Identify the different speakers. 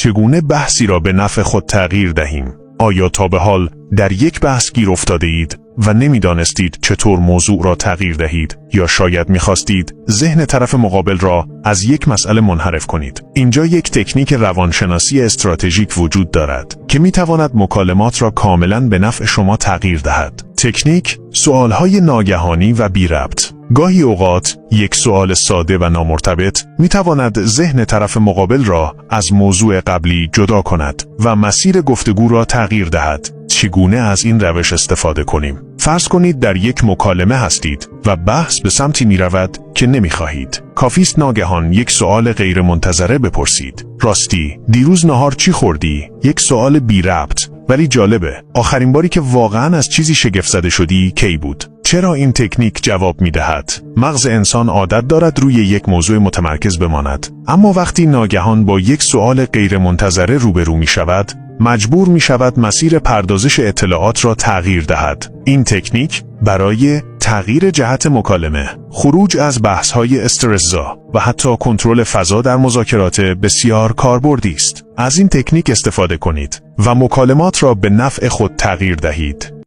Speaker 1: چگونه بحثی را به نفع خود تغییر دهیم؟ آیا تا به حال در یک بحث گیر افتاده اید و نمیدانستید چطور موضوع را تغییر دهید، یا شاید می‌خواستید ذهن طرف مقابل را از یک مسئله منحرف کنید؟ اینجا یک تکنیک روانشناسی استراتژیک وجود دارد که می‌تواند مکالمات را کاملاً به نفع شما تغییر دهد. تکنیک سوالهای ناگهانی و بی ربط. گاهی اوقات یک سوال ساده و نامرتبط می‌تواند ذهن طرف مقابل را از موضوع قبلی جدا کند و مسیر گفتگو را تغییر دهد. چگونه از این روش استفاده کنیم؟ فرض کنید در یک مکالمه هستید و بحث به سمتی می رود که نمی خواهید. کافیست ناگهان یک سوال غیر منتظره بپرسید. راستی، دیروز نهار چی خوردی؟ یک سوال بی ربط ولی جالبه. آخرین باری که واقعاً از چیزی شگفت زده شدی کی بود؟ چرا این تکنیک جواب می دهد؟ مغز انسان عادت دارد روی یک موضوع متمرکز بماند، اما وقتی ناگهان با یک سوال غیر منتظره روبرو می شود، مجبور می شود مسیر پردازش اطلاعات را تغییر دهد. این تکنیک برای تغییر جهت مکالمه، خروج از بحث‌های استرس‌زا و حتی کنترل فضا در مذاکرات بسیار کاربردی است. از این تکنیک استفاده کنید و مکالمات را به نفع خود تغییر دهید.